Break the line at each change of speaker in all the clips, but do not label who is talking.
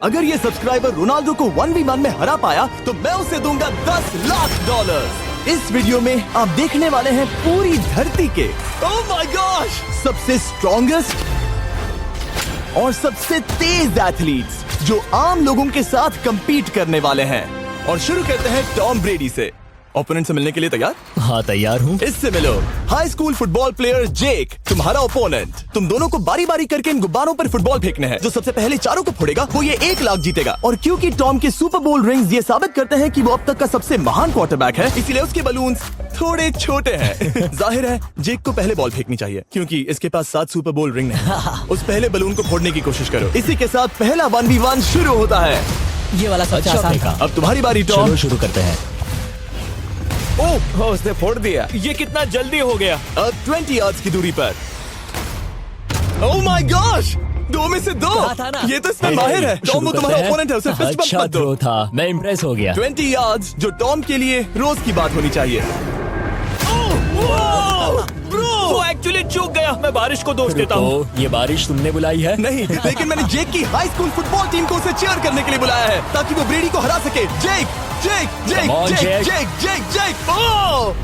अगर ये subscriber Ronaldo को 1v1 में हरा पाया तो मैं उसे दूंगा $10 लाख। इस वीडियो में आप देखने वाले हैं पूरी धरती के ओह माय गॉश सबसे स्ट्रॉन्गेस्ट और सबसे तेज एथलीट्स जो आम लोगों के साथ compete करने वाले हैं। और शुरू करते हैं टॉम ब्रेडी से। ओपोनेंट से मिलने के लिए तैयार?
हाँ तैयार हूँ।
इससे मिलो हाई स्कूल फुटबॉल प्लेयर जेक, तुम्हारा ओपोनेंट। तुम दोनों को बारी बारी करके इन गुब्बारों पर फुटबॉल फेंकने हैं। जो सबसे पहले चारों को फोड़ेगा वो ये 1 लाख जीतेगा। और क्योंकि टॉम के सुपर बोल रिंग्स ये साबित करते हैं कि वो अब तक का सबसे महान क्वार्टरबैक है, इसीलिए उसके बलून्स थोड़े छोटे हैं। जाहिर है जेक को पहले बॉल फेंकनी चाहिए क्योंकि इसके पास 7 सुपर बोल रिंग है। उस पहले बलून को फोड़ने की कोशिश करो। इसी के साथ पहला 1v1 शुरू होता है।
ये वाला सबसे आसान था।
अब तुम्हारी बारी टॉम।
शुरू करते हैं।
ओह उसने फोड़ दिया। ये कितना जल्दी हो गया। अब 20 यार्ड्स की दूरी पर। ओह माय गॉश 2 में से 2। ये तो इसमें माहिर है। टॉम वो तुम्हारा ओपोनेंट है, उसे फिस्ट बम्प
अच्छा
मत दो।
था, मैं इम्प्रेस हो गया।
20 यार्ड्स जो टॉम के लिए रोज की बात होनी चाहिए।
वो एक्चुअली चूक गया। मैं बारिश को दोष देता हूँ।
ये बारिश तुमने बुलाई है?
नहीं, लेकिन मैंने जेक की हाई स्कूल फुटबॉल टीम को उसे चीयर करने के लिए बुलाया है ताकि वो ब्रेडी को हरा सके। जेक जेक जेक
Come on,
जेक
Jake.
जेक जेक जेक ओह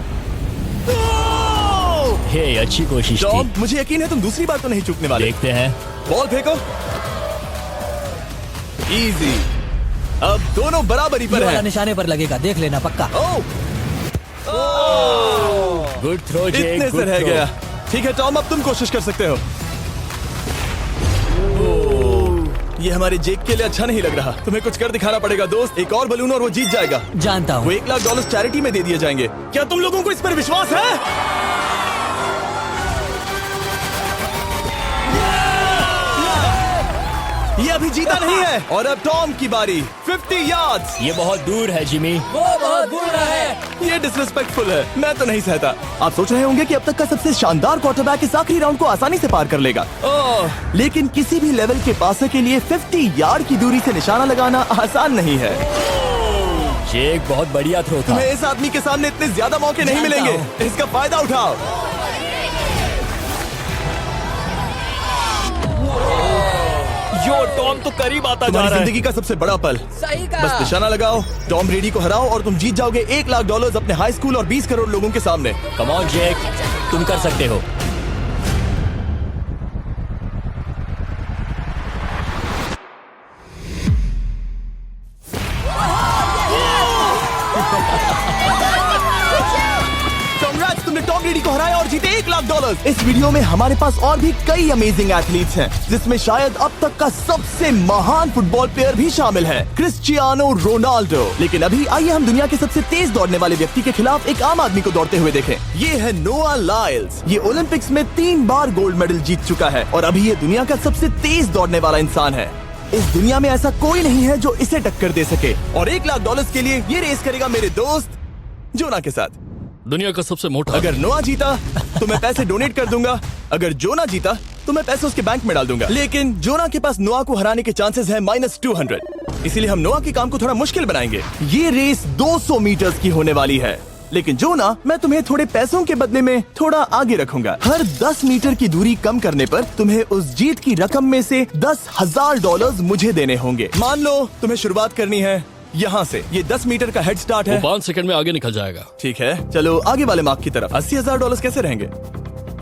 हे अच्छी कोशिश
टॉम,
थी।
मुझे यकीन है तुम दूसरी बार तो नहीं चूकने वाले।
देखते हैं।
बॉल फेंको। इजी। अब दोनों बराबरी पर हैं।
निशाने पर लगेगा, देख लेना पक्का।
ओह
गुड थ्रो जेक,
इतने से
गुड
रह
थ्रो।
गया। ठीक है टॉम, अब तुम कोशिश कर सकते हो। ये हमारे जेक के लिए अच्छा नहीं लग रहा। तुम्हें कुछ कर दिखाना पड़ेगा दोस्त। एक और बलून और वो जीत जाएगा।
जानता
वो
हूँ।
$1 लाख चैरिटी में दे दिए जाएंगे। क्या तुम लोगों को इस पर विश्वास है? ये अभी जीता नहीं है। और अब टॉम की बारी। 50 यार्ड्स।
ये बहुत दूर है जिमी।
वो बहुत बुरा है।
ये डिसरिस्पेक्टफुल है। मैं तो नहीं सहता। आप सोच रहे होंगे कि अब तक का सबसे शानदार क्वार्टरबैक इस आखिरी राउंड को आसानी से पार कर लेगा। लेकिन किसी भी लेवल के पासर के लिए 50 यार्ड की दूरी से निशाना लगाना आसान नहीं है।
जेक बहुत बढ़िया थ्रो था।
तुम्हें इस आदमी के सामने इतने ज्यादा मौके नहीं
जानता
मिलेंगे। इसका फायदा उठाओ।
यो टॉम तो करीब आता जा
तुम्हारी
रहा है।
जिंदगी का सबसे बड़ा पल।
सही
बस निशाना लगाओ, टॉम ब्रेडी को हराओ और तुम जीत जाओगे $1 लाख अपने हाई स्कूल और 20 करोड़ लोगों के सामने।
कम ऑन जेक, तुम कर सकते हो।
Congrats, तुमने टॉम ब्रेडी को हराया और जीते $1 लाख। इस वीडियो में हमारे पास और भी कई अमेजिंग एथलीट्स हैं, जिसमें शायद अब तक का सबसे महान फुटबॉल प्लेयर भी शामिल है, क्रिस्टियानो रोनाल्डो। लेकिन अभी आइए हम दुनिया के सबसे तेज दौड़ने वाले व्यक्ति के खिलाफ एक आम आदमी को दौड़ते हुए देखें। ये है नोआ लाइल्स। ये ओलंपिक्स में 3 बार गोल्ड मेडल जीत चुका है और अभी ये दुनिया का सबसे तेज दौड़ने वाला इंसान है। इस दुनिया में ऐसा कोई नहीं है जो इसे टक्कर दे सके। और $1 लाख के लिए ये रेस करेगा मेरे दोस्त जोना के साथ।
दुनिया का सबसे मोटा।
अगर नोआ जीता तो मैं पैसे डोनेट कर दूंगा। अगर जोना जीता तो मैं पैसे उसके बैंक में डाल दूंगा। लेकिन जोना के पास नोआ को हराने के चांसेस हैं -200। इसीलिए हम नोआ के काम को थोड़ा मुश्किल बनाएंगे। ये रेस 200 मीटर्स की होने वाली है। लेकिन जोना, मैं तुम्हें थोड़े पैसों के बदले में थोड़ा आगे रखूंगा। हर 10 मीटर की दूरी कम करने पर तुम्हें उस जीत की रकम में से $10,000 मुझे देने होंगे। मान लो तुम्हें शुरुआत करनी है यहाँ से। ये 10 मीटर का हेड स्टार्ट है।
5 सेकंड में आगे निकल जाएगा।
ठीक है, चलो आगे वाले मार्क की तरफ। $80,000 कैसे रहेंगे?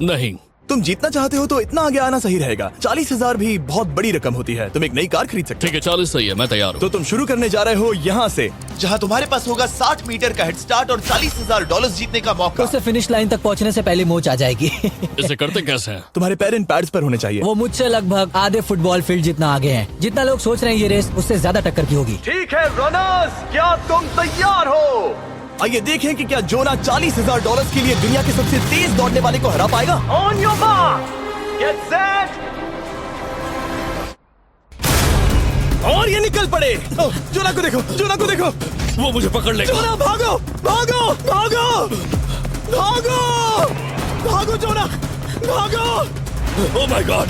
नहीं,
तुम जीतना चाहते हो तो इतना आगे आना सही रहेगा। 40,000 भी बहुत बड़ी रकम होती है। तुम एक नई कार खरीद सकते हो।
ठीक है 40 सही है, मैं तैयार हूँ।
तो तुम शुरू करने जा रहे हो यहाँ से, जहाँ तुम्हारे पास होगा 60 मीटर का हेड स्टार्ट और $40,000 जीतने का मौका।
उससे फिनिश लाइन तक पहुँचने से पहले मोच आ जाएगी।
इसे करते कैसे हैं?
तुम्हारे पैर इन पैड्स पर होने चाहिए।
वो मुझसे लगभग आधे फुटबॉल फील्ड जितना आगे हैं। जितना लोग सोच रहे हैं ये रेस उससे ज्यादा टक्कर की होगी।
ठीक है रनर्स, क्या तुम तैयार हो? आइए देखें कि क्या जोना $40,000 के लिए दुनिया के सबसे तेज दौड़ने वाले को हरा पाएगा। On your mark, get set, और ये निकल पड़े। जोना को देखो, जोना को देखो।
वो मुझे पकड़ लेगा।
जोना भागो, भागो, भागो, भागो, भागो जोना, भागो।
ओह माय गॉड,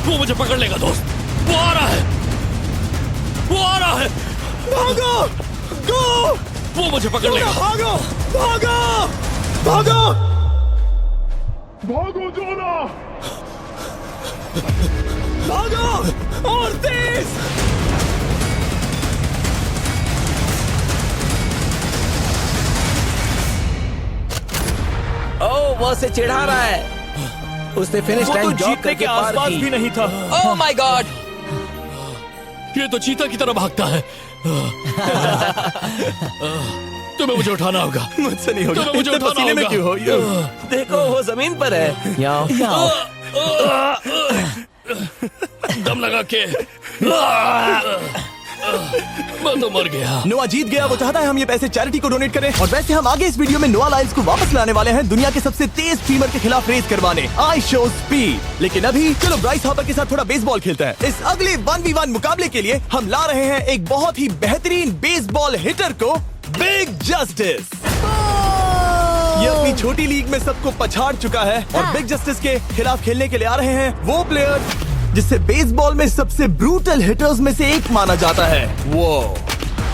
वो मुझे पकड़ लेगा दोस्त। वो आ रहा है, वो आ रहा है।
भागो, गो।
वो मुझे पकड़ लेगा।
भागो, भागो, भागो,
भागो जोना।
भागो और तेज।
से चिढ़ा रहा है। उसने फिनिश
वो तो
लाइन जॉब
जीतने
करके
के
पार
आसपास
की।
भी नहीं था।
Oh my God!
ये तो चीता की तरह भागता है। तुम्हें मुझे उठाना होगा।
मुझसे नहीं होगा।
तो मुझे
इतने
उठाना
पसीने में
होगा।
क्यों हो?
देखो वो जमीन पर है। याओ।
दम लगा के मैं तो मर गया।
नोआ जीत गया। वो चाहता है हम ये पैसे चैरिटी को डोनेट करें। और वैसे हम आगे इस वीडियो में नोआ लाइल्स को वापस लाने वाले हैं दुनिया के सबसे तेज स्टीमर के खिलाफ रेस करवाने। I show speed. लेकिन अभी चलो ब्राइस हार्पर के साथ थोड़ा बेसबॉल खेलते हैं। इस अगले 1v1 मुकाबले के लिए हम ला रहे हैं एक बहुत ही बेहतरीन बेसबॉल हिटर को, बिग जस्टिस। ये अपनी छोटी लीग में सबको पछाड़ चुका है और बिग जस्टिस के खिलाफ खेलने के लिए आ रहे हैं वो प्लेयर जिसे बेसबॉल में सबसे ब्रूटल हिटर्स में से एक माना जाता है। वो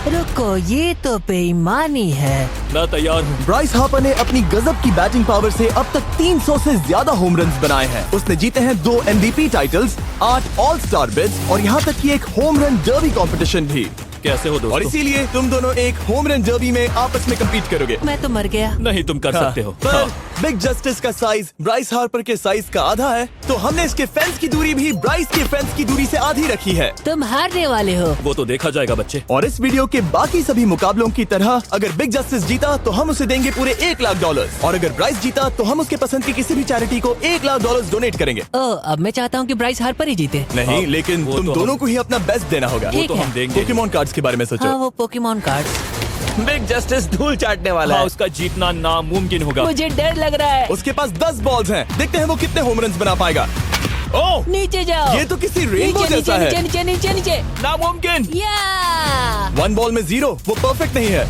रुको, ये तो बेईमानी है।
मैं तैयार हूँ।
ब्राइस हार्पर ने अपनी गजब की बैटिंग पावर से अब तक 300 से ज्यादा होम रन्स बनाए हैं। उसने जीते हैं 2 MVP titles, 8 all star bids और यहाँ तक कि एक होम रन डर्बी कंपटीशन भी।
कैसे हो
और
दोस्तों?
इसीलिए तुम दोनों एक होम रन डर्बी में आपस में कम्पीट करोगे।
मैं तो मर गया।
नहीं, तुम कर सकते हो।
पर बिग जस्टिस का साइज ब्राइस हार्पर के साइज का आधा है, तो हमने इसके फेंस की दूरी भी ब्राइस के फेंस की दूरी से आधी रखी है।
तुम हारने वाले हो।
वो तो देखा जाएगा बच्चे।
और इस वीडियो के बाकी सभी मुकाबलों की तरह अगर बिग जस्टिस जीता तो हम उसे देंगे पूरे $1 लाख और अगर ब्राइस जीता तो हम उसके पसंद की किसी भी चैरिटी को $1 लाख डोनेट करेंगे।
ओह, अब मैं चाहता हूँ कि ब्राइस हार्पर ही जीते।
नहीं,
हाँ,
लेकिन
वो
तुम
तो
दोनों को ही अपना बेस्ट देना होगा।
ठीक
तो
है।
हम देंगे।
पोकेमॉन कार्ड्स के बारे में सोचो।
हाँ, वो पोकेमॉन कार्ड।
बिग जस्टिस धूल चाटने वाला
हाँ,
है।
उसका जीतना नामुमकिन होगा।
मुझे डर लग रहा है।
उसके पास 10 बॉल्स हैं। देखते हैं वो कितने होम रन्स बना पाएगा। ओह,
नीचे जाओ।
ये तो किसी रेनबो
नीचे
जैसा
नीचे
है।
नीचे नीचे नीचे।
नामुमकिन।
या
1 बॉल में 0, वो परफेक्ट नहीं है।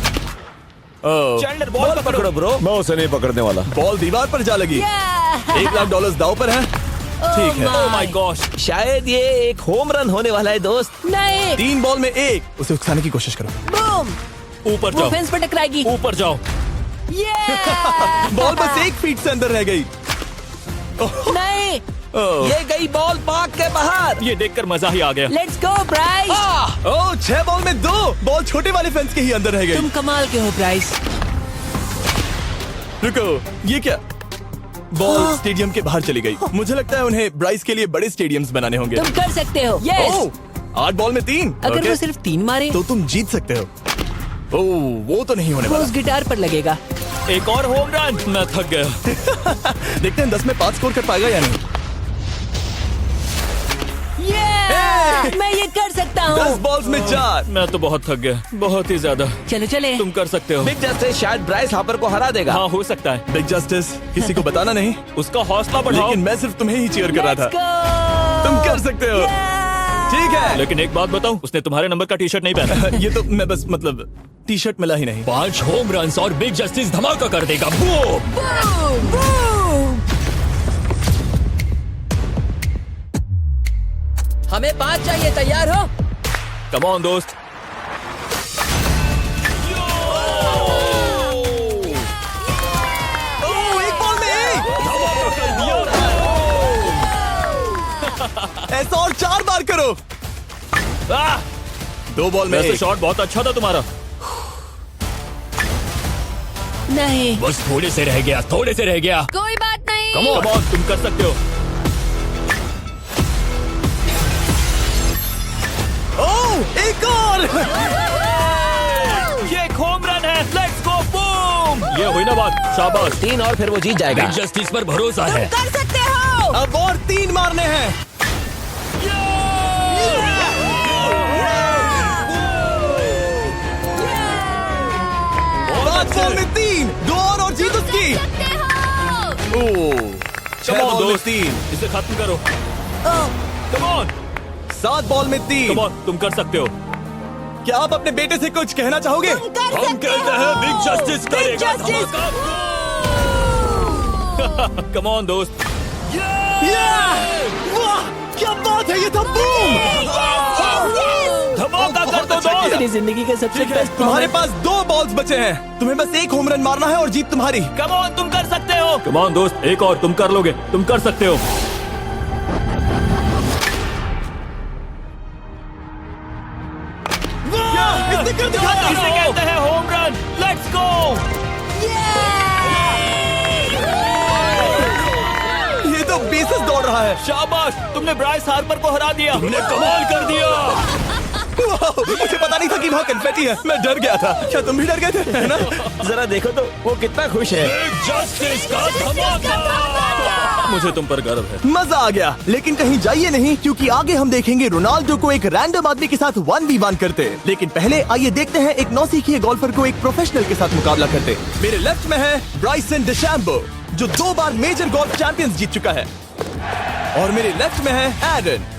चैंडलर
बॉल पकड़ो ब्रो।
मैं उसे नहीं पकड़ने वाला।
बॉल दीवार पर जा लगी। $1 लाख दाव पर है। ठीक है।
ओह माय गॉश।
शायद ये एक होम रन होने वाला है दोस्त।
नहीं।
3 बॉल में 1। उसे उकसाने की कोशिश करो।
बूम।
ऊपर
वो
जाओ।
फेंस पर टकराएगी।
ऊपर जाओ।
बॉल बस 1 फीट से अंदर रह गई।
नहीं।
ये गई बॉल पार्क के बाहर।
ये देखकर मजा ही आ गया।
Let's go Bryce.
Oh, 6 ball में 2। बॉल छोटे वाले फेंस के ही अंदर रह गई।
तुम कमाल के हो ब्राइस।
रुको, ये क्या? बॉल स्टेडियम के बाहर चली गई। मुझे लगता है उन्हें ब्राइस के लिए बड़े स्टेडियम्स बनाने होंगे।
तुम कर सकते हो। यस।
ओह, 8 बॉल में 3।
अगर
ओके,
वो सिर्फ 3 मारे
तो तुम जीत सकते हो। ओह, वो तो नहीं होने
वो
वाला।
उस गिटार पर लगेगा।
एक और होम रन। मैं थक गया।
देखते हैं 10 में 5 स्कोर कर पाएगा या नहीं।
मैं ये कर सकता
10
हूँ।
बॉल्स में 4।
मैं तो बहुत थक गया, बहुत ही ज्यादा।
चलो चले।
तुम कर सकते हो।
बिग जस्टिस शायद ब्राइस हार्पर को हरा देगा।
हाँ, हो सकता है।
बिग जस्टिस किसी को बताना नहीं,
उसका हौसला बढ़ाओ।
लेकिन मैं सिर्फ तुम्हें ही चीयर कर रहा था।
Let's go!
तुम कर सकते हो। ठीक है।
लेकिन एक बात बताऊं, उसने तुम्हारे नंबर का टी शर्ट नहीं पहना।
ये तो मैं बस मतलब टी शर्ट मिला ही नहीं।
5 होम रन्स और बिग जस्टिस धमाका कर देगा। बूम!
हमें 5 चाहिए। तैयार हो?
कम ऑन दोस्त।
ओह, 1 बॉल में 1।
धमाका कर दिया।
ऐसा और 4 बार करो।
आह!
2 बॉल में
वैसे
1।
शॉट बहुत अच्छा था तुम्हारा।
नहीं।
बस थोड़े से रह गया, थोड़े से रह गया।
कोई बात नहीं।
कम ऑन, तुम कर सकते हो।
ओह, एक और।
ये एक होम रन है। Let's go boom! ये हुई ना बात। शाबाश।
3 और फिर वो जीत जाएगा।
बिग जस्टिस पर भरोसा है।
कर सकते हो।
अब और 3 मारने हैं। 5 बॉल में 3। 2 और जीत उसकी। ओह, 6
कम ऑन
बॉल में
दोस्त,
3।
इसे खत्म करो। कम ऑन,
7 बॉल में 3।
कम ऑन, तुम कर सकते हो।
क्या आप अपने बेटे से कुछ कहना चाहोगे?
हम कहते हैं बिग जस्टिस करेगा
Justice!
धमाका। कम ऑन दोस्त।
वाह, क्या बात है, ये था बूम।
धमाका कर दो
अच्छा किया।
दोस्त।
मेरी जिंदगी का सबसे
ठीक है,
बेस्ट
तुम्हारे पास 2 बॉल्स बचे हैं। तुम्हें बस 1 होम रन मारना है और जीत तुम्हारी।
कम ऑन, तुम कर सकते हो। कम ऑन दोस्त, एक और, तुम कर लोगे, तुम कर सकते हो।
इसने कर दिखाया।
इसे कहते हैं होम रन। Let's go. है। शाबाश, तुमने ब्राइस हार्पर को हरा दिया। तुमने कमाल कर दिया।
वाह, मुझे पता नहीं था कि वहाँ कन्फेटी है। मैं डर गया था। क्या तुम भी डर गए थे, है ना?
जरा देखो तो वो कितना खुश है।
जस्टिस का धमाका। मुझे तुम पर गर्व है।
मजा आ गया। लेकिन कहीं जाइए नहीं, क्योंकि आगे हम देखेंगे रोनाल्डो को एक रैंडम आदमी के साथ 1v1 करते। लेकिन पहले आइए देखते हैं एक नौसिखिए गोल्फर को एक प्रोफेशनल के साथ मुकाबला करते। मेरे लेफ्ट में है ब्राइसन डेशैम्बो, जो 2 बार मेजर गोल्फ चैंपियंस जीत चुका है, और मेरे लेफ्ट में है एरन।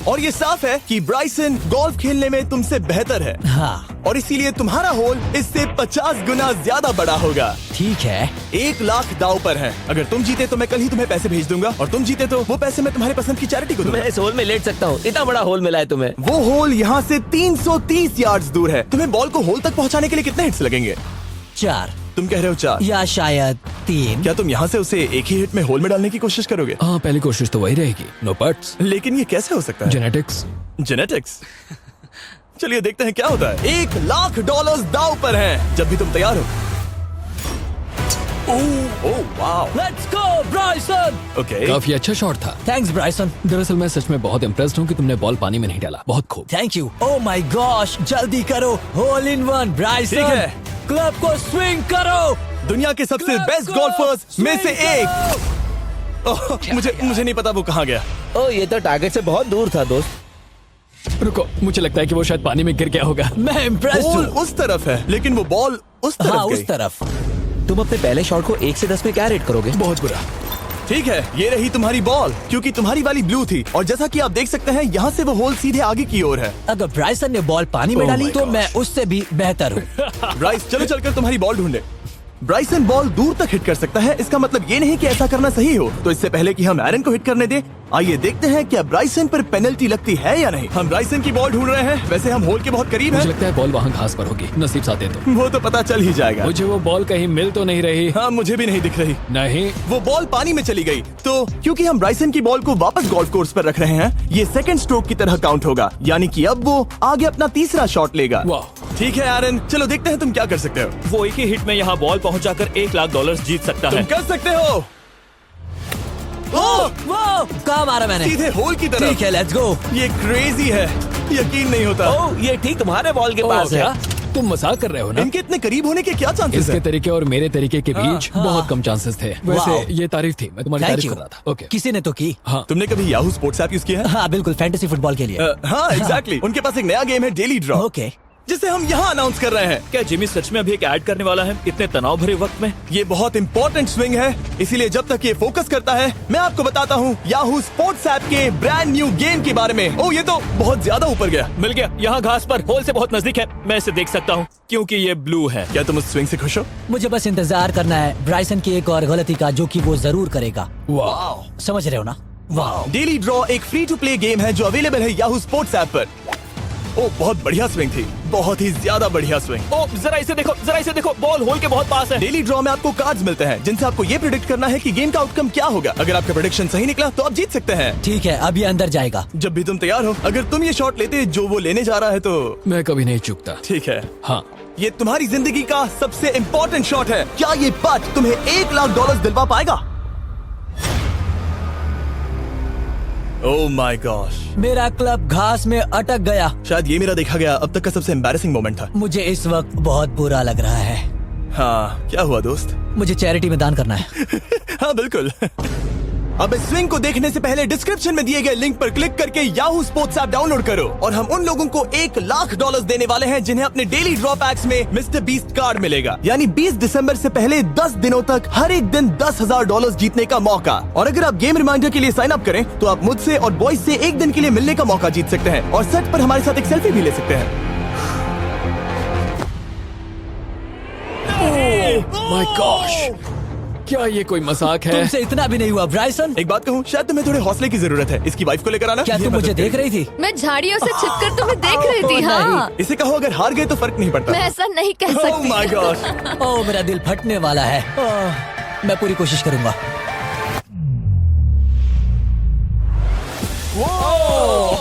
और ये साफ है कि ब्राइसन गोल्फ खेलने में तुमसे बेहतर है,
हाँ
और इसीलिए तुम्हारा होल इससे 50 गुना ज्यादा बड़ा होगा।
ठीक है।
1 लाख दाव पर है। अगर तुम जीते तो मैं कल ही तुम्हें पैसे भेज दूंगा, और तुम जीते तो वो पैसे मैं तुम्हारे पसंद की चैरिटी को दूंगा।
मैं इस होल में लेट सकता हूँ, इतना बड़ा होल मिला है तुम्हें।
वो होल यहाँ से 330 यार्ड्स दूर है। तुम्हें बॉल को होल तक पहुँचाने के लिए कितने हिट्स लगेंगे?
4
तुम कह रहे हो 4,
या शायद 3।
क्या तुम यहाँ से उसे एक ही हिट में होल में डालने की कोशिश करोगे?
हाँ, पहली कोशिश तो वही रहेगी। नो पट्स।
लेकिन ये कैसे हो सकता है?
जेनेटिक्स।
जेनेटिक्स। चलिए देखते हैं क्या होता है। $1 लाख दाव पर हैं। जब भी तुम तैयार हो। Oh wow,
let's go Bryson.
Okay.
काफी अच्छा शॉट था।
Thanks Bryson.
दरअसल मैं सच में बहुत इम्प्रेस्ड हूँ कि तुमने बॉल पानी में नहीं डाला। बहुत खूब।
Thank you. Oh my gosh, जल्दी करो। Hole in one Bryson.
ठीक है।
क्लब को स्विंग करो।
दुनिया के सबसे बेस्ट गोल्फर्स में से एक। ओह, मुझे नहीं पता वो कहाँ गया।
ओ, ये तो टारगेट से बहुत दूर था दोस्त।
रुको, मुझे लगता है कि वो शायद पानी में गिर गया होगा।
मैं इम्प्रेस्ड
बॉल
हूँ।
उस तरफ है, लेकिन वो बॉल उस तरफ
हाँ
गई।
उस तरफ।
तुम अपने पहले शॉट को 1 से 10 में क्या रेट करोगे?
बहुत बुरा।
ठीक है, ये रही तुम्हारी बॉल, क्योंकि तुम्हारी वाली ब्लू थी, और जैसा कि आप देख सकते हैं यहाँ से वो होल सीधे आगे की ओर है।
अगर ब्राइसन ने बॉल पानी में
Oh
डाली
my
तो
gosh.
मैं उससे भी बेहतर हूँ।
ब्राइस, चलो चलकर तुम्हारी बॉल ढूंढे। ब्राइसन बॉल दूर तक हिट कर सकता है। इसका मतलब ये नहीं कि ऐसा करना सही हो। तो इससे पहले कि हम एरन को हिट करने दें, आइए देखते हैं क्या ब्राइसन पर पेनल्टी लगती है या नहीं। हम ब्राइसन की बॉल ढूंढ रहे हैं। वैसे हम होल के बहुत करीब
मुझे
हैं।
लगता है बॉल वहाँ घास पर होगी। नसीब साथ दे तो।
वो तो पता चल ही जाएगा।
मुझे वो बॉल कहीं मिल तो नहीं रही।
हाँ, मुझे भी नहीं दिख रही।
नहीं।
वो बॉल पानी में चली गई। तो क्योंकि हम ब्राइसन की बॉल को वापस गोल्फ कोर्स पर रख रहे हैं, ये सेकंड स्ट्रोक की तरह काउंट होगा, यानी कि अब वो आगे अपना तीसरा शॉट लेगा।
वाह।
ठीक है एरन, चलो देखते हैं तुम क्या कर सकते हो।
वो एक ही हिट में यहाँ बॉल पहुँचाकर $1 लाख जीत सकता
तुम
है।
कर सकते हो। ओह,
वो कहाँ मारा मैंने?
सीधे होल की तरफ।
ठीक है, लेट्स गो।
ये क्रेजी है, यकीन नहीं होता।
ओ, ये ठीक तुम्हारे बॉल के पास है।
क्या तुम मजाक कर रहे हो ना?
इनके इतने करीब होने के क्या चांसेस
इसके
हैं?
तरीके और मेरे तरीके के बीच
हाँ।
बहुत कम चांसेस थे। वैसे
वाओ।
ये तारीफ थी, मैं तुम्हारी
थैंक
तारीफ
यू।
कर रहा था। ओके।
किसी ने तो की।
हाँ।
तुमने कभी याहू स्पोर्ट्स ऐप यूज किया है?
हाँ बिल्कुल, फैंटेसी फुटबॉल के लिए।
हाँ एग्जैक्टली। उनके पास एक नया गेम है, डेली ड्रॉ,
ओके।
जिसे हम यहाँ अनाउंस कर रहे हैं।
क्या जिमी सच में अभी एक ऐड करने वाला है इतने तनाव भरे वक्त में?
ये बहुत इंपॉर्टेंट स्विंग है, इसीलिए जब तक ये फोकस करता है, मैं आपको बताता हूँ याहू स्पोर्ट्स ऐप के ब्रांड न्यू गेम के बारे में। ओह, ये तो बहुत ज्यादा ऊपर गया।
मिल गया। यहाँ घास पर होल से बहुत नजदीक है। मैं इसे देख सकता हूँ क्योंकि ये ब्लू है।
क्या तुम उस स्विंग से खुश हो?
मुझे बस इंतजार करना है ब्राइसन की एक और गलती का, जो कि वो जरूर करेगा।
वाह।
समझ रहे हो ना? वाह।
डेली ड्रॉ एक फ्री टू प्ले गेम है जो अवेलेबल है याहू स्पोर्ट्स ऐप पर। ओह, बहुत बढ़िया स्विंग थी, बहुत ही ज्यादा बढ़िया स्विंग।
ओ, जरा इसे देखो, जरा इसे देखो। बॉल होल के बहुत पास है।
डेली ड्रॉ में आपको कार्ड्स मिलते हैं, जिनसे आपको ये प्रेडिक्ट करना है कि गेम का आउटकम क्या होगा। अगर आपका प्रेडिक्शन सही निकला तो आप जीत सकते हैं।
ठीक है, अब ये अंदर जाएगा।
जब भी तुम तैयार हो, अगर तुम ये शॉट लेते जो वो लेने जा रहा है तो
मैं कभी नहीं चूकता।
ठीक है।
हाँ।
ये तुम्हारी जिंदगी का सबसे इम्पोर्टेंट शॉट है। क्या ये पट तुम्हें $1 लाख दिलवा पाएगा? ओह माय गॉश,
मेरा क्लब घास में अटक गया।
शायद ये मेरा देखा गया अब तक का सबसे एम्बैरेसिंग मोमेंट था।
मुझे इस वक्त बहुत बुरा लग रहा है।
हाँ, क्या हुआ दोस्त?
मुझे चैरिटी में दान करना है।
हाँ बिल्कुल। अब इस स्विंग को देखने से पहले डिस्क्रिप्शन में दिए गए लिंक पर क्लिक करके याहू स्पोर्ट्स ऐप डाउनलोड करो, और हम उन लोगों को $1 लाख देने वाले हैं जिन्हें अपने डेली ड्रॉ पैक्स में मिस्टर बीस्ट कार्ड मिलेगा। यानी 20 दिसंबर से पहले 10 दिनों तक हर एक दिन $10,000 जीतने का मौका। और अगर आप गेम रिमाइंडर के लिए साइन अप करें तो आप मुझसे और बॉयज से एक दिन के लिए मिलने का मौका जीत सकते हैं, और सेट पर हमारे साथ एक सेल्फी भी ले सकते हैं।
माय गॉश, क्या ये कोई मजाक है?
तुमसे इतना भी नहीं हुआ ब्राइसन।
एक बात कहूँ, शायद तुम्हें थोड़े हौसले की जरूरत है। इसकी वाइफ को लेकर आना।
क्या
ये
तुम
मदद
मुझे
करेगी।
देख रही थी?
मैं झाड़ियों से छिपकर तुम्हें देख रही थी।
ओह,
हाँ,
इसे कहो अगर हार गए तो फर्क नहीं पड़ता।
मैं ऐसा नहीं कह
ओह
सकती।
My God.
ओह, मेरा दिल फटने वाला है। ओह, मैं पूरी कोशिश करूंगा।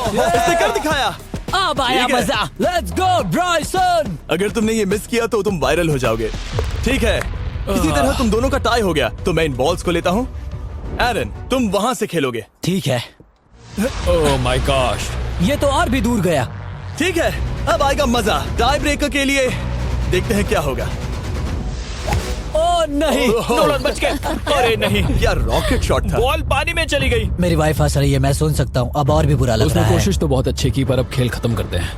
इसने कर दिखाया।
अब आया
ठीक है।
मजा। Let's go Bryson.
अगर तुमने ये मिस किया तो तुम वायरल हो जाओगे। ठीक है, इसी तरह तुम दोनों का टाई हो गया, तो मैं इन बॉल्स को लेता हूँ एरन, तुम वहां से खेलोगे।
ठीक है,
ओह माय गॉश,
ये तो और भी दूर गया।
ठीक है, अब आएगा मजा। टाई ब्रेकर के लिए देखते हैं क्या होगा।
ओ नहीं,
नोलन बच गए। अरे नहीं,
क्या रॉकेट शॉट था।
बॉल पानी में चली गई।
मेरी वाइफ हंस रही है, मैं सुन सकता हूँ। अब और भी बुरा लग
उसने
रहा है।
कोशिश तो बहुत अच्छी की, पर अब खेल खत्म करते हैं।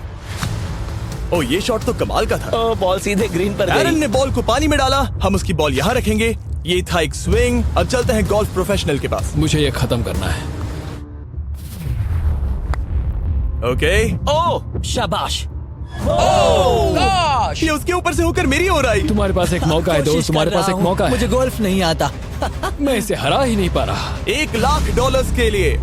ओ, ये शॉट तो कमाल का था।
ओ, बॉल सीधे ग्रीन पर
एरन
गई।
ने बॉल को पानी में डाला, हम उसकी बॉल यहाँ रखेंगे। ये था एक स्विंग। अब चलते हैं गोल्फ प्रोफेशनल के पास।
मुझे ये खत्म करना है।
ओके।
ओह,
शाबाश।
ये उसके ऊपर से होकर मेरी ओर आई।
तुम्हारे पास एक मौका है दोस्त,
कोशिश
तुम्हारे
कर
पास
रहा
एक
हूँ।
मौका है।
मुझे गोल्फ नहीं आता।
मैं इसे हरा ही नहीं पा रहा।
$1,00,000 के लिए।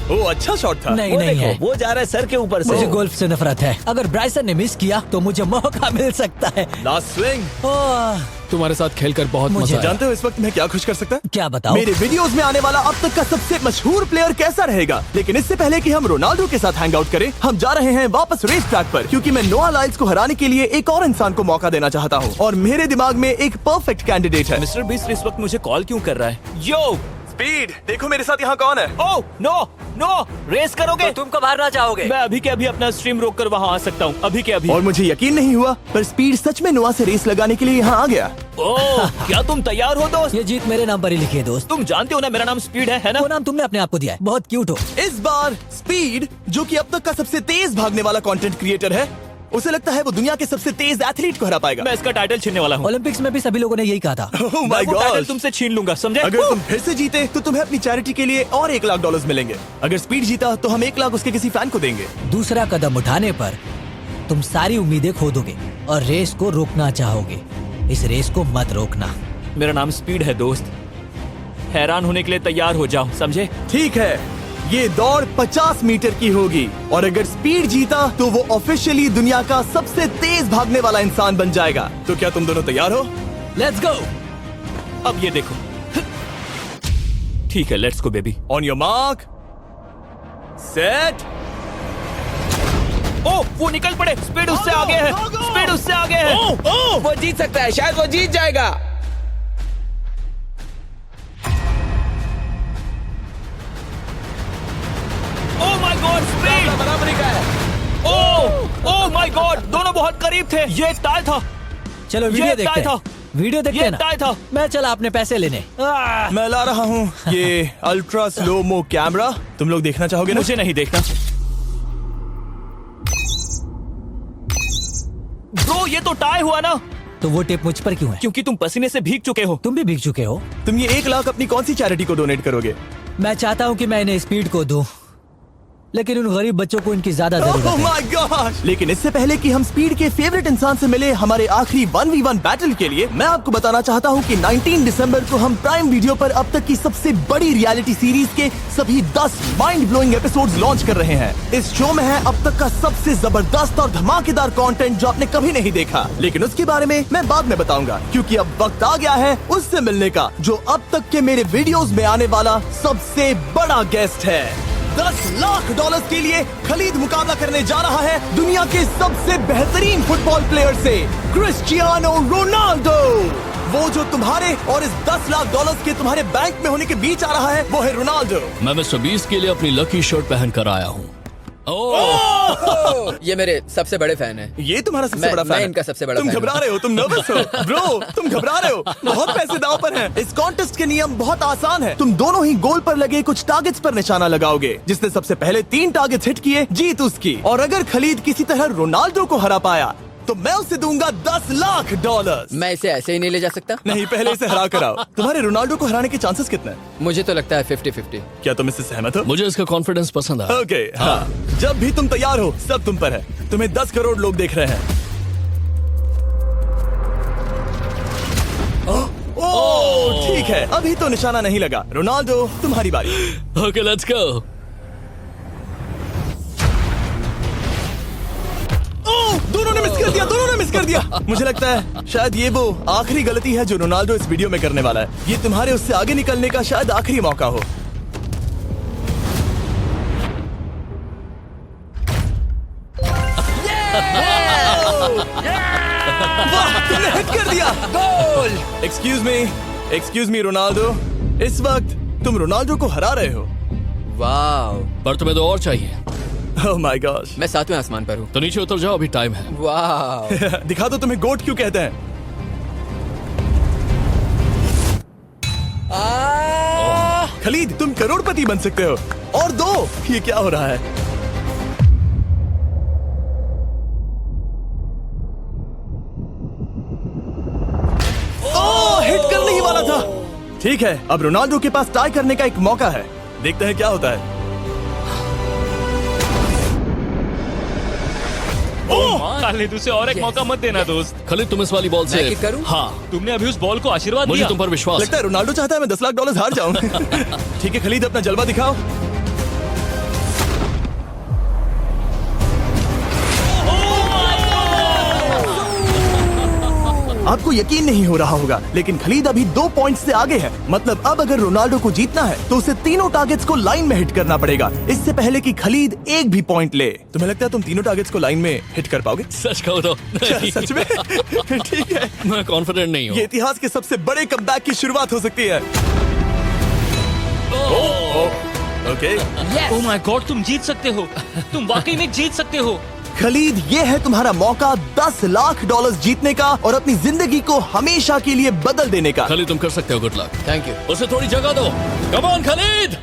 ओ, अच्छा शॉट था।
नहीं
वो
नहीं
देखो,
है,
वो जा रहा है सर के ऊपर से।
मुझे गोल्फ से नफरत है। अगर ब्राइसन ने मिस किया तो मुझे मौका मिल सकता है।
Last swing.
ओह,
तुम्हारे साथ खेलकर बहुत
मुझे
मजा आया।
जानते हो इस वक्त मैं क्या खुश कर सकता?
क्या बताओ?
मेरे वीडियोस में आने वाला अब तक का सबसे मशहूर प्लेयर कैसा रहेगा। लेकिन इससे पहले कि हम रोनाल्डो के साथ हैंग आउट करें, हम जा रहे हैं वापस रेस ट्रैक पर, क्योंकि मैं नोआ लाइल्स को हराने के लिए एक और इंसान को मौका देना चाहता हूँ। और मेरे दिमाग में एक परफेक्ट कैंडिडेट है।
मिस्टर बीस्ट इस वक्त मुझे कॉल क्यों कर रहा है? यो,
स्पीड, देखो मेरे साथ यहाँ कौन है।
ओह, नो नो, रेस करोगे?
तुम कब हारना चाहोगे?
मैं अभी के अभी अपना स्ट्रीम रोक कर वहाँ आ सकता हूँ। अभी के अभी।
और मुझे यकीन नहीं हुआ, पर स्पीड सच में नोआ से रेस लगाने के लिए यहाँ आ गया।
ओह, क्या तुम तैयार हो दोस्त?
ये जीत मेरे नाम पर ही लिखी है दोस्त।
तुम जानते हो ना मेरा नाम स्पीड है ना?
वो नाम तुमने अपने आप को दिया है। बहुत क्यूट हो।
इस बार स्पीड, जो कि अब तक का सबसे तेज भागने वाला कंटेंट क्रिएटर है, उसे लगता है वो दुनिया के सबसे तेज एथलीट को हरा पाएगा।
मैं इसका टाइटल छीनने वाला हूँ।
ओलंपिक्स में भी सभी लोगों ने यही कहा था।
Oh
मैं
my
वो टाइटल
God!
तुमसे छीन लूंगा, समझे?
अगर तुम फिर से जीते तो तुम्हें अपनी चैरिटी के लिए और $1,00,000 मिलेंगे। अगर स्पीड जीता तो हम 1,00,000 उसके किसी फैन को देंगे।
दूसरा कदम उठाने पर तुम सारी उम्मीदें खो दोगे और रेस को रोकना चाहोगे। इस रेस को मत रोकना।
मेरा नाम स्पीड है दोस्त। हैरान होने के लिए तैयार हो जाओ, समझे?
ठीक है, ये दौड़ 50 मीटर की होगी और अगर स्पीड जीता तो वो ऑफिशियली दुनिया का सबसे तेज भागने वाला इंसान बन जाएगा। तो क्या तुम दोनों तैयार हो?
Let's go.
अब ये देखो। ठीक है, let's go baby.
On your mark, set.
Oh, वो निकल पड़े। स्पीड उससे आगे है। स्पीड उससे आगे है।
वो जीत सकता है, शायद वो जीत जाएगा।
ओह माय गॉड, स्पीड
बराबरी का है।
ओह माय गॉड, दोनों बहुत करीब थे। ये टाई था।
चलो वीडियो
ये
देखते
टाई
हैं। वीडियो देखते
ये
हैं ना।
टाई था।
मैं चला अपने पैसे लेने।
मैं ला रहा हूँ ये अल्ट्रा स्लो मो कैमरा। तुम लोग देखना चाहोगे ना?
मुझे नहीं देखना। ब्रो, ये तो टाई हुआ ना?
तो वो टिप मुझ पर क्यों है?
क्योंकि तुम पसीने से भीग चुके हो।
तुम भी भीग चुके हो।
तुम ये 1,00,000 अपनी कौन सी चैरिटी को डोनेट करोगे?
मैं चाहता हूँ कि मैं इन्हें स्पीड को दूं, लेकिन उन गरीब बच्चों को इनकी ज्यादा जरूरत
Oh
है।
my gosh! लेकिन इससे पहले कि हम स्पीड के फेवरेट इंसान से मिले हमारे आखिरी 1v1 बैटल के लिए, मैं आपको बताना चाहता हूँ कि 19 दिसंबर को हम प्राइम वीडियो पर अब तक की सबसे बड़ी रियलिटी सीरीज के सभी 10 माइंड ब्लोइंग एपिसोड्स लॉन्च कर रहे हैं। इस शो में है अब तक का सबसे जबरदस्त और धमाकेदार कंटेंट जो आपने कभी नहीं देखा, लेकिन उसके बारे में मैं बाद में बताऊंगा, क्योंकि अब वक्त आ गया है उससे मिलने का जो अब तक के मेरे वीडियोस में आने वाला सबसे बड़ा गेस्ट है। $10,00,000 के लिए खलीद मुकाबला करने जा रहा है दुनिया के सबसे बेहतरीन फुटबॉल प्लेयर से, क्रिस्टियानो रोनाल्डो। वो जो तुम्हारे और इस $10,00,000 के तुम्हारे बैंक में होने के बीच आ रहा है, वो है रोनाल्डो।
मैं मिस्टर बीस्ट के लिए अपनी लकी शर्ट पहन कर आया हूँ।
ये मेरे सबसे बड़े फैन है।
ये तुम्हारा सबसे
मैं-
बड़ा फैन
मैं
है।
इनका सबसे बड़ा
तुम
फैन
घबरा
हूं।
रहे हो, तुम नर्वस हो ब्रो, तुम घबरा रहे हो। बहुत पैसे दांव पर हैं। इस कॉन्टेस्ट के नियम बहुत आसान है। तुम दोनों ही गोल पर लगे कुछ टारगेट्स पर निशाना लगाओगे। जिसने सबसे पहले 3 टारगेट्स हिट किए जीत उसकी। और अगर खलीद किसी तरह रोनाल्डो को हरा पाया तो मैं उसे दूंगा $10,00,000।
मैं इसे ऐसे ही नहीं ले जा सकता।
नहीं, पहले इसे हरा कर आओ। तुम्हारे रोनाल्डो को हराने के चांसेस कितने हैं?
मुझे तो लगता है 50-50।
क्या तुम इससे सहमत हो?
मुझे इसका कॉन्फिडेंस पसंद आया।
ओके, हाँ। जब भी तुम तैयार हो सब तुम पर है। तुम्हें 10 करोड़ लोग देख रहे हैं। ओह, ठीक है, अभी तो निशाना नहीं लगा। रोनाल्डो, तुम्हारी बारी।
Okay, let's go.
दोनों ने मिस कर दिया, दोनों ने मिस कर दिया। मुझे लगता है शायद ये वो आखिरी गलती है जो रोनाल्डो इस वीडियो में करने वाला है। ये तुम्हारे उससे आगे निकलने का शायद आखिरी मौका हो। वाह, तुमने हिट कर दिया। Goal. Excuse me, excuse me Ronaldo, इस वक्त तुम रोनाल्डो को हरा रहे हो।
वाह,
पर तुम्हें तो और चाहिए।
ओह माय गॉश।
मैं 7वें आसमान पर हूँ।
तो नीचे उतर जाओ, अभी टाइम है।
वाह,
दिखा दो तुम्हें गोट क्यों कहते हैं। खलीद, तुम करोड़पति बन सकते हो। और दो, ये क्या हो रहा है? ओह, हिट करने ही वाला था। ठीक है, अब रोनाल्डो के पास टाई करने का एक मौका है। देखते हैं क्या होता है।
खालिद, उसे और एक मौका मत देना दोस्त।
खलीद, तुम इस वाली बॉल से
मैं किक करूं?
हाँ,
तुमने अभी उस बॉल को आशीर्वाद
मुझे
दिया।
तुम पर विश्वास
लगता है रोनाल्डो चाहता है मैं $10 लाख हार जाऊं। ठीक है खलीद, अपना जलवा दिखाओ। आपको यकीन नहीं हो रहा होगा, लेकिन खलीद अभी 2 पॉइंट से आगे है। मतलब अब अगर रोनाल्डो को जीतना है तो उसे तीनों टारगेट्स को लाइन में हिट करना पड़ेगा, इससे पहले कि खलीद एक भी पॉइंट ले। तुम्हें लगता है तुम तीनों टारगेट्स को लाइन में हिट कर पाओगे?
सच कहो तो नहीं।
सच में? ठीक है,
मैं कॉन्फिडेंट नहीं हूँ।
ये इतिहास के सबसे बड़े कमबैक की शुरुआत हो सकती है। ओके,
ओह माय गॉड, तुम जीत सकते हो। तुम वाकई में जीत सकते हो।
खलीद, ये है तुम्हारा मौका $10 लाख जीतने का और अपनी जिंदगी को हमेशा के लिए बदल देने का।
खलीद, तुम कर सकते हो। Good luck.
Thank you.
उसे थोड़ी जगह दो। Come on Khalid.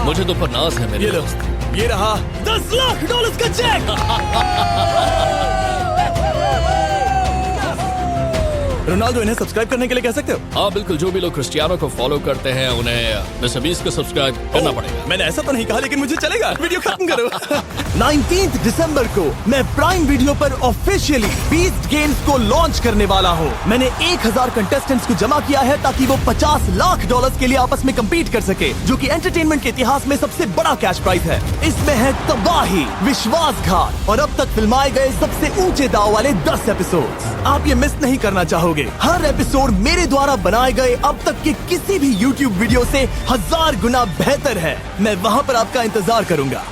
मुझे तो पर नाज है मेरे
ये लो,
दोस्त।
ये रहा $10 लाख का चेक। रोनाल्डो, इन्हें सब्सक्राइब करने के लिए कह सकते हो?
हाँ बिल्कुल, जो भी लोग क्रिस्टियानो को फॉलो करते हैं उन्हें मिस्टर बीस्ट को सब्सक्राइब करना पड़ेगा।
मैंने ऐसा तो नहीं कहा, लेकिन मुझे चलेगा। वीडियो खत्म करो। 19 दिसंबर को मैं प्राइम वीडियो पर ऑफिशियली बीस्ट गेम्स को लॉन्च करने वाला हूँ। मैंने 1000 कंटेस्टेंट्स को जमा किया है ताकि वो $50 लाख के लिए आपस में कम्पीट कर सके, जो कि एंटरटेनमेंट के इतिहास में सबसे बड़ा कैश प्राइज है। इसमें है तबाही, विश्वासघात और अब तक फिल्माए गए सबसे ऊंचे दाव वाले 10 एपिसोड्स। आप ये मिस नहीं करना चाहोगे। हर एपिसोड मेरे द्वारा बनाए गए अब तक के किसी भी YouTube वीडियो से 1000 गुना बेहतर है। मैं वहाँ पर आपका इंतजार करूंगा।